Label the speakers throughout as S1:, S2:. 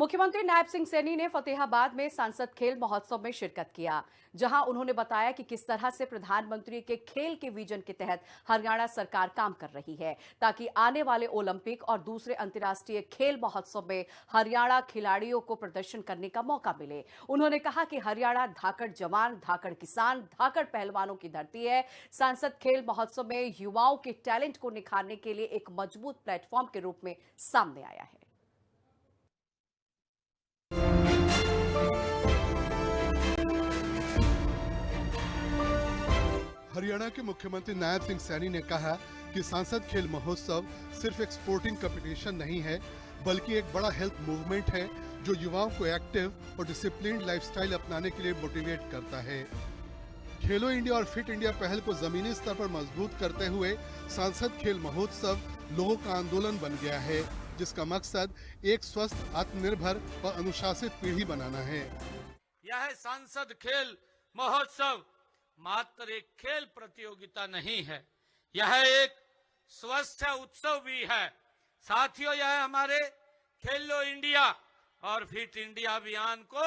S1: मुख्यमंत्री नायब सिंह सैनी ने फतेहाबाद में सांसद खेल महोत्सव में शिरकत किया, जहां उन्होंने बताया कि किस तरह से प्रधानमंत्री के खेल के विजन के तहत हरियाणा सरकार काम कर रही है ताकि आने वाले ओलंपिक और दूसरे अंतर्राष्ट्रीय खेल महोत्सव में हरियाणा खिलाड़ियों को प्रदर्शन करने का मौका मिले। उन्होंने कहा कि हरियाणा धाकड़ जवान, धाकड़ किसान, धाकड़ पहलवानों की धरती है। सांसद खेल महोत्सव में युवाओं के टैलेंट को निखारने के लिए एक मजबूत प्लेटफॉर्म के रूप में सामने आया है।
S2: हरियाणा के मुख्यमंत्री नायब सिंह सैनी ने कहा कि सांसद खेल महोत्सव सिर्फ एक स्पोर्टिंग कंपटीशन नहीं है, बल्कि एक बड़ा हेल्थ मूवमेंट है जो युवाओं को एक्टिव और डिसिप्लिन्ड लाइफस्टाइल अपनाने के लिए मोटिवेट करता है। खेलो इंडिया और फिट इंडिया पहल को जमीनी स्तर पर मजबूत करते हुए सांसद खेल महोत्सव लोगों का आंदोलन बन गया है, जिसका मकसद एक स्वस्थ, आत्मनिर्भर और अनुशासित पीढ़ी बनाना है।
S3: यह सांसद खेल महोत्सव मात्र एक खेल प्रतियोगिता नहीं है, यह एक स्वस्थ उत्सव भी है। साथियों, यह हमारे खेलो इंडिया और फिट इंडिया अभियान को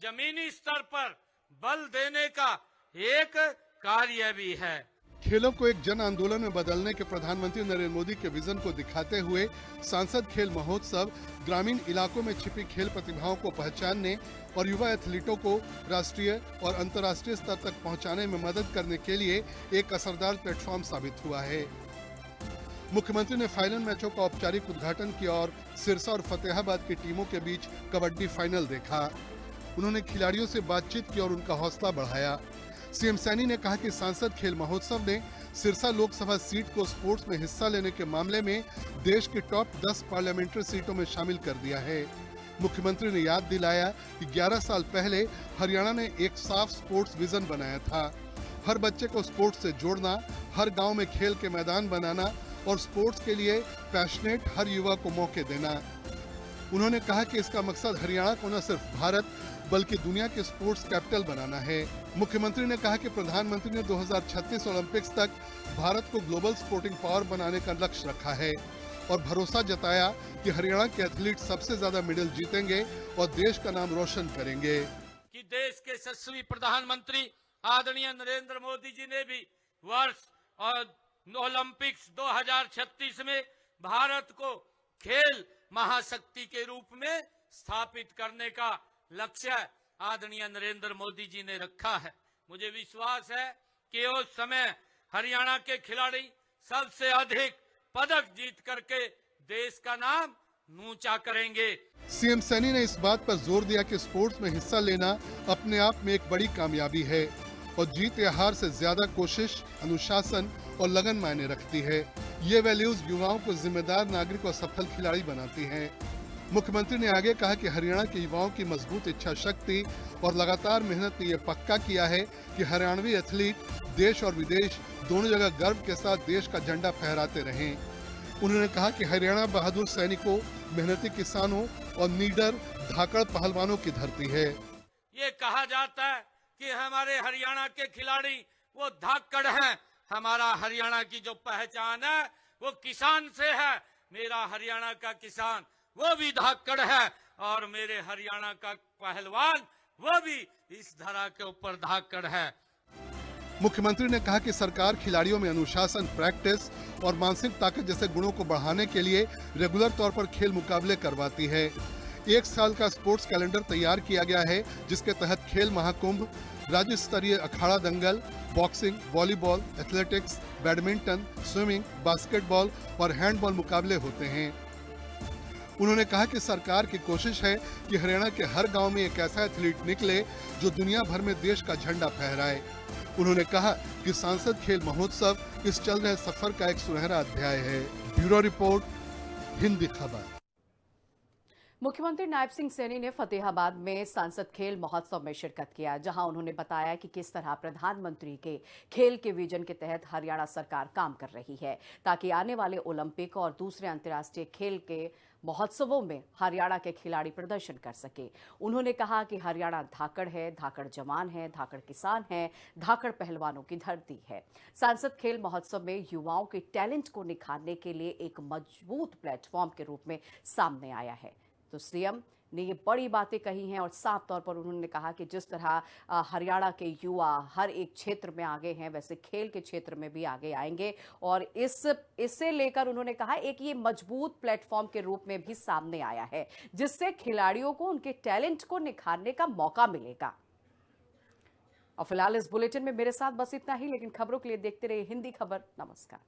S3: जमीनी स्तर पर बल देने का एक कार्य भी है।
S2: खेलों को एक जन आंदोलन में बदलने के प्रधानमंत्री नरेंद्र मोदी के विजन को दिखाते हुए सांसद खेल महोत्सव ग्रामीण इलाकों में छिपी खेल प्रतिभाओं को पहचानने और युवा एथलीटों को राष्ट्रीय और अंतर्राष्ट्रीय स्तर तक पहुंचाने में मदद करने के लिए एक असरदार प्लेटफॉर्म साबित हुआ है। मुख्यमंत्री ने फाइनल मैचों का औपचारिक उद्घाटन किया और सिरसा और फतेहाबाद की टीमों के बीच कबड्डी फाइनल देखा। उन्होंने खिलाड़ियों से बातचीत की और उनका हौसला बढ़ाया। सीएम सैनी ने कहा कि सांसद खेल महोत्सव ने सिरसा लोकसभा सीट को स्पोर्ट्स में हिस्सा लेने के मामले में देश की टॉप 10 पार्लियामेंट्री सीटों में शामिल कर दिया है। मुख्यमंत्री ने याद दिलाया कि 11 साल पहले हरियाणा ने एक साफ स्पोर्ट्स विजन बनाया था। हर बच्चे को स्पोर्ट्स से जोड़ना, हर गांव में खेल के मैदान बनाना और स्पोर्ट्स के लिए पैशनेट हर युवा को मौके देना। उन्होंने कहा कि इसका मकसद हरियाणा को न सिर्फ भारत बल्कि दुनिया के स्पोर्ट्स कैपिटल बनाना है। मुख्यमंत्री ने कहा कि प्रधानमंत्री ने 2036 ओलंपिक्स तक भारत को ग्लोबल स्पोर्टिंग पावर बनाने का लक्ष्य रखा है और भरोसा जताया कि हरियाणा के एथलीट सबसे ज्यादा मेडल जीतेंगे और देश का नाम रोशन करेंगे।
S3: कि देश के यशस्वी प्रधानमंत्री आदरणीय नरेंद्र मोदी जी ने भी वर्ष और ओलंपिक्स 2036 में भारत को खेल महाशक्ति के रूप में स्थापित करने का लक्ष्य आदरणीय नरेंद्र मोदी जी ने रखा है। मुझे विश्वास है कि उस समय हरियाणा के खिलाड़ी सबसे अधिक पदक जीत करके देश का नाम ऊंचा करेंगे।
S2: सीएम सैनी ने इस बात पर जोर दिया कि स्पोर्ट्स में हिस्सा लेना अपने आप में एक बड़ी कामयाबी है और जीत या हार से ज्यादा कोशिश, अनुशासन और लगन मायने रखती है। ये वैल्यूज युवाओं को जिम्मेदार नागरिक और सफल खिलाड़ी बनाती हैं। मुख्यमंत्री ने आगे कहा कि हरियाणा के युवाओं की मजबूत इच्छा शक्ति और लगातार मेहनत ने यह पक्का किया है कि हरियाणवी एथलीट देश और विदेश दोनों जगह गर्व के साथ देश का झंडा फहराते रहें। उन्होंने कहा कि हरियाणा बहादुर सैनिकों, मेहनती किसानों और नीडर धाकड़ पहलवानों की धरती है।
S3: ये कहा जाता है कि हमारे हरियाणा के खिलाड़ी वो धाकड़ हैं। हमारा हरियाणा की जो पहचान है वो किसान से है। मेरा हरियाणा का किसान वो भी धाकड़ है और मेरे हरियाणा का पहलवान वो भी इस धरा के ऊपर धाकड़ है।
S2: मुख्यमंत्री ने कहा कि सरकार खिलाड़ियों में अनुशासन, प्रैक्टिस और मानसिक ताकत जैसे गुणों को बढ़ाने के लिए रेगुलर तौर पर खेल मुकाबले करवाती है। एक साल का स्पोर्ट्स कैलेंडर तैयार किया गया है, जिसके तहत खेल महाकुंभ, राज्य स्तरीय अखाड़ा दंगल, boxing, volleyball, athletics, badminton, swimming, basketball और हैंडबॉल मुकाबले होते हैं। उन्होंने कहा कि सरकार की कोशिश है कि हरियाणा के हर गांव में एक ऐसा एथलीट निकले जो दुनिया भर में देश का झंडा फहराए। उन्होंने कहा कि सांसद खेल महोत्सव इस चल रहे सफर का एक सुनहरा अध्याय है। ब्यूरो रिपोर्ट, हिंदी खबर।
S1: मुख्यमंत्री नायब सिंह सैनी ने फतेहाबाद में सांसद खेल महोत्सव में शिरकत किया, जहां उन्होंने बताया कि किस तरह प्रधानमंत्री के खेल के विजन के तहत हरियाणा सरकार काम कर रही है ताकि आने वाले ओलंपिक और दूसरे अंतर्राष्ट्रीय खेल के महोत्सवों में हरियाणा के खिलाड़ी प्रदर्शन कर सके। उन्होंने कहा कि हरियाणा धाकड़ है, धाकड़ जवान है, धाकड़ किसान है, धाकड़ पहलवानों की धरती है। सांसद खेल महोत्सव में युवाओं के टैलेंट को निखारने के लिए एक मजबूत प्लेटफॉर्म के रूप में सामने आया है। तो सीएम ने ये बड़ी बातें कही हैं और साफ तौर पर उन्होंने कहा कि जिस तरह हरियाणा के युवा हर एक क्षेत्र में आगे हैं, वैसे खेल के क्षेत्र में भी आगे आएंगे और इससे लेकर उन्होंने कहा एक ये मजबूत प्लेटफॉर्म के रूप में भी सामने आया है, जिससे खिलाड़ियों को उनके टैलेंट को निखारने का मौका मिलेगा। और फिलहाल इस बुलेटिन में मेरे साथ बस इतना ही, लेकिन खबरों के लिए देखते रहिए हिंदी खबर। नमस्कार।